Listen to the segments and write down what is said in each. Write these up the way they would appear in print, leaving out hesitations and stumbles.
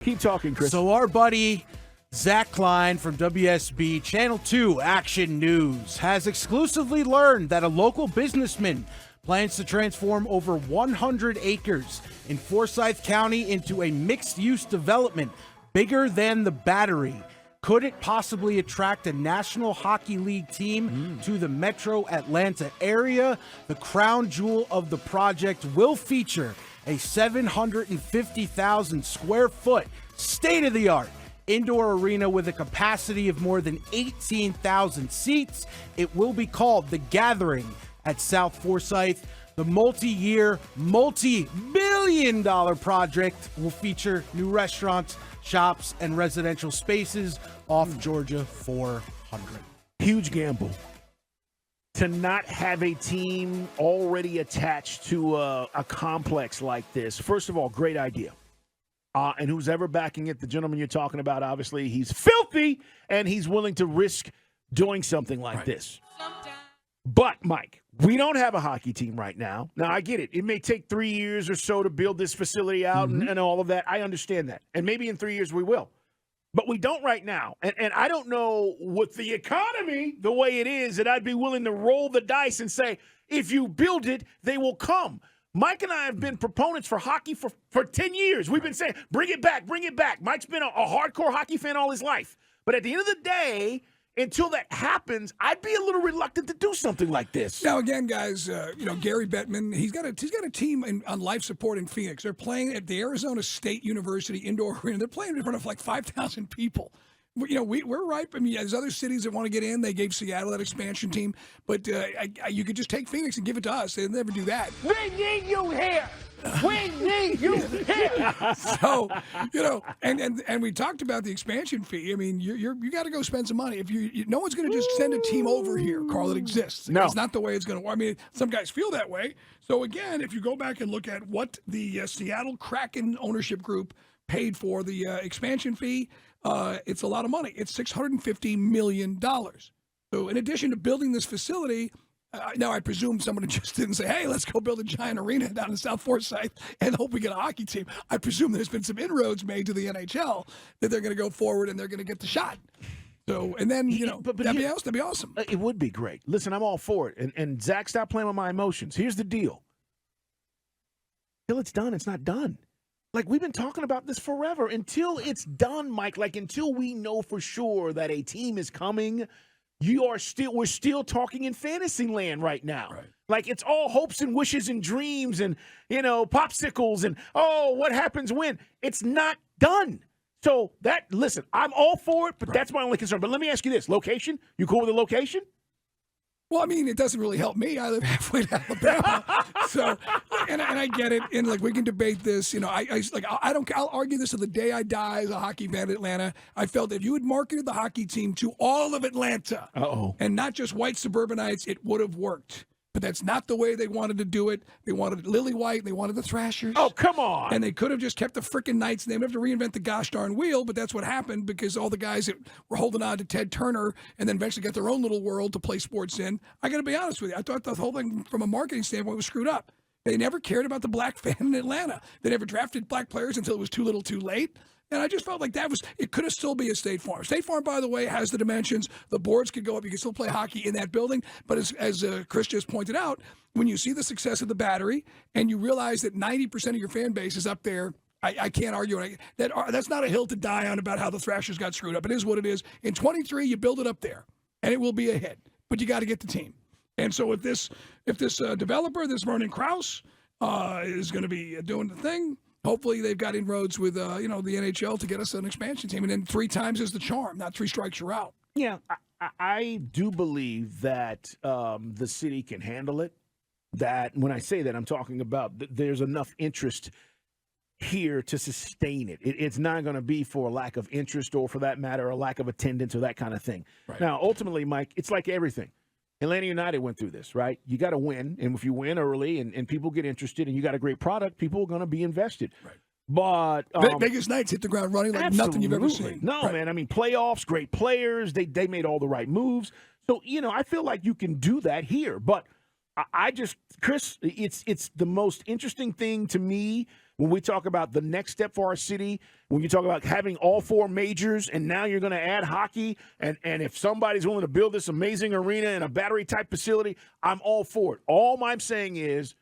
Keep talking, Chris. So our buddy Zach Klein from WSB Channel 2 Action News has exclusively learned that a local businessman plans to transform over 100 acres in Forsyth County into a mixed-use development bigger than the Battery. Could it possibly attract a National Hockey League team to the metro Atlanta area? The crown jewel of the project will feature a 750,000 square foot state-of-the-art indoor arena with a capacity of more than 18,000 seats. It will be called The Gathering at South Forsyth. The multi-year, multi-billion-dollar project will feature new restaurants, shops, and residential spaces off Georgia 400. Huge gamble to not have a team already attached to a complex like this. First of all, great idea. And who's ever backing it, the gentleman you're talking about, obviously, he's filthy, and he's willing to risk doing something like this. But, Mike, we don't have a hockey team right now. Now, I get it. It may take 3 years or so to build this facility out and all of that. I understand that. And maybe in 3 years we will. But we don't right now. And I don't know with the economy the way it is that I'd be willing to roll the dice and say, if you build it, they will come. Mike and I have been proponents for hockey for 10 years. We've been saying, bring it back, bring it back. Mike's been a hardcore hockey fan all his life. But at the end of the day, until that happens, I'd be a little reluctant to do something like this. Now, again, guys, Gary Bettman, he's got a team on life support in Phoenix. They're playing at the Arizona State University indoor arena. They're playing in front of like 5,000 people. We're right. I mean, there's other cities that want to get in. They gave Seattle that expansion team. But you could just take Phoenix and give it to us. They'll never do that. We need you here. We need you here. So, and we talked about the expansion fee. I mean, you got to go spend some money. If no one's going to just send a team over here, Carl. It exists. No. It's not the way it's going to work. I mean, some guys feel that way. So again, if you go back and look at what the Seattle Kraken ownership group paid for the expansion fee, it's a lot of money. It's $650 million. So in addition to building this facility, now I presume someone just didn't say, hey, let's go build a giant arena down in South Forsyth and hope we get a hockey team. I presume there's been some inroads made to the NHL that they're going to go forward and they're going to get the shot. So, and then, that'd be awesome. It would be great. Listen, I'm all for it. And Zach, stop playing with my emotions. Here's the deal. Till it's done, it's not done. Like, we've been talking about this forever. Until it's done, Mike, until we know for sure that a team is coming, we're still talking in fantasy land right now. Right. Like, it's all hopes and wishes and dreams and, popsicles and, what happens when? It's not done. So listen, I'm all for it, but that's my only concern. But let me ask you this. Location? You cool with the location? Well, I mean, it doesn't really help me. I live halfway to Alabama, so and I get it. And we can debate this. I'll argue this to the day I die as a hockey fan in Atlanta. I felt if you had marketed the hockey team to all of Atlanta, and not just white suburbanites, it would have worked. But that's not the way they wanted to do it. They wanted Lily White. They wanted the Thrashers. Oh, come on. And they could have just kept the frickin' Knights, and they would have to reinvent the gosh darn wheel, but that's what happened because all the guys that were holding on to Ted Turner and then eventually got their own little world to play sports in. I got to be honest with you. I thought the whole thing from a marketing standpoint was screwed up. They never cared about the black fan in Atlanta. They never drafted black players until it was too little too late. And I just felt like it could have still be a State Farm. State Farm, by the way, has the dimensions. The boards could go up. You can still play hockey in that building. But as Chris just pointed out, when you see the success of the Battery and you realize that 90% of your fan base is up there, I can't argue. That's not a hill to die on about how the Thrashers got screwed up. It is what it is. In 23, you build it up there, and it will be a hit. But you got to get the team. And so if this developer, this Vernon Krause, is going to be doing the thing, hopefully they've got inroads with the NHL to get us an expansion team, and then 3 times is the charm, not 3 strikes you're out. Yeah, I do believe that the city can handle it. That when I say that, I'm talking about there's enough interest here to sustain it. It's not going to be for a lack of interest or, for that matter, a lack of attendance or that kind of thing. Right. Now, ultimately, Mike, it's like everything. Atlanta United went through this, right? You got to win, and if you win early and people get interested and you got a great product, people are going to be invested. Right. But Vegas Knights hit the ground running like nothing you've ever seen. No, right. Man. I mean, playoffs, great players. They made all the right moves. So, I feel like you can do that here. But Chris, it's the most interesting thing to me when we talk about the next step for our city, when you talk about having all 4 majors, and now you're going to add hockey, and if somebody's willing to build this amazing arena and a battery-type facility, I'm all for it. All I'm saying is,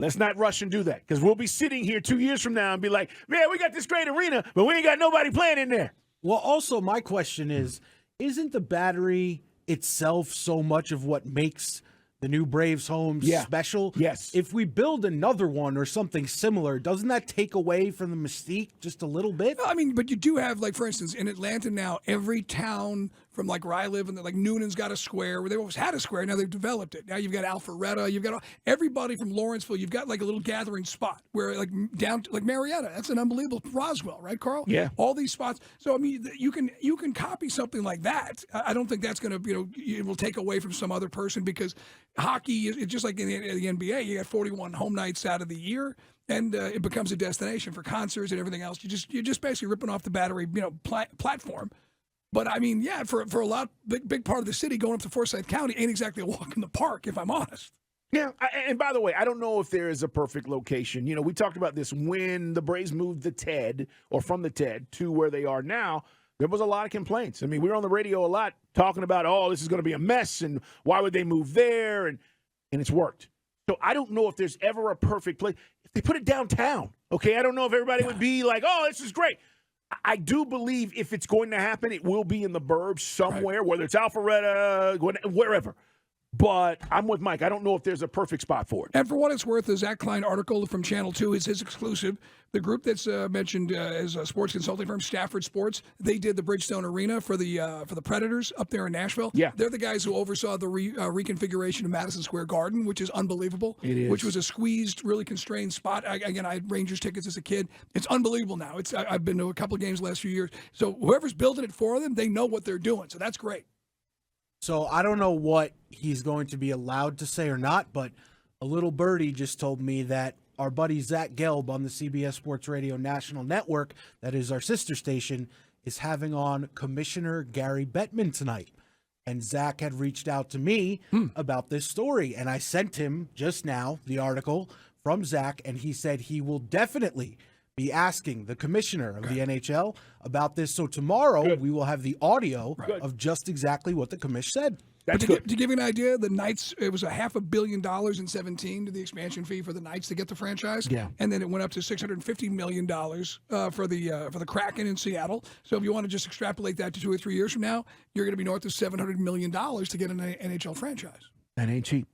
let's not rush and do that, because we'll be sitting here 2 years from now and be like, man, we got this great arena, but we ain't got nobody playing in there. Well, also, my question is, isn't the battery itself so much of what makes the new Braves home special? Yes. If we build another one or something similar, doesn't that take away from the mystique just a little bit? I mean, but you do have, like, for instance, in Atlanta now, every town from, like, where I live, and like Noonan's got a square, where they always had a square, now they've developed it. Now you've got Alpharetta, you've got everybody from Lawrenceville, you've got, like, a little gathering spot where, like, down to, like, Marietta, that's an unbelievable, Roswell, right, Carl? Yeah. All these spots. So, I mean, you can copy something like that. I don't think that's going to, it will take away from some other person, because hockey, it's just like in the NBA, you got 41 home nights out of the year, and it becomes a destination for concerts and everything else. You're just basically ripping off the battery, platform. But I mean, yeah, for a big part of the city, going up to Forsyth County ain't exactly a walk in the park, if I'm honest. Yeah, and by the way, I don't know if there is a perfect location. We talked about this when the Braves moved the TED, or from the TED to where they are now. There was a lot of complaints. I mean, we were on the radio a lot talking about, oh, this is going to be a mess, and why would they move there? And it's worked. So I don't know if there's ever a perfect place. If they put it downtown, okay, I don't know if everybody would be like, oh, this is great. I do believe if it's going to happen, it will be in the burbs somewhere, right, whether it's Alpharetta, wherever. But I'm with Mike. I don't know if there's a perfect spot for it. And for what it's worth, the Zach Klein article from Channel 2 is his exclusive. The group that's mentioned as a sports consulting firm, Stafford Sports, they did the Bridgestone Arena for the Predators up there in Nashville. Yeah. They're the guys who oversaw the reconfiguration of Madison Square Garden, which is unbelievable. It is. Which was a squeezed, really constrained spot. I had Rangers tickets as a kid. It's unbelievable now. I've been to a couple of games the last few years. So whoever's building it for them, they know what they're doing. So that's great. So I don't know what he's going to be allowed to say or not, but a little birdie just told me that our buddy Zach Gelb on the CBS Sports Radio National Network, that is our sister station, is having on Commissioner Gary Bettman tonight. And Zach had reached out to me about this story, and I sent him just now the article from Zach, and he said he will definitely be asking the commissioner of the NHL about this. So tomorrow we will have the audio of just exactly what the commish said. That's good. To give you an idea, the Knights, it was a $500 million in 17 to the expansion fee for the Knights to get the franchise. Yeah. And then it went up to $650 million for the Kraken in Seattle. So if you want to just extrapolate that to 2 or 3 years from now, you're going to be north of $700 million to get an NHL franchise. That ain't cheap.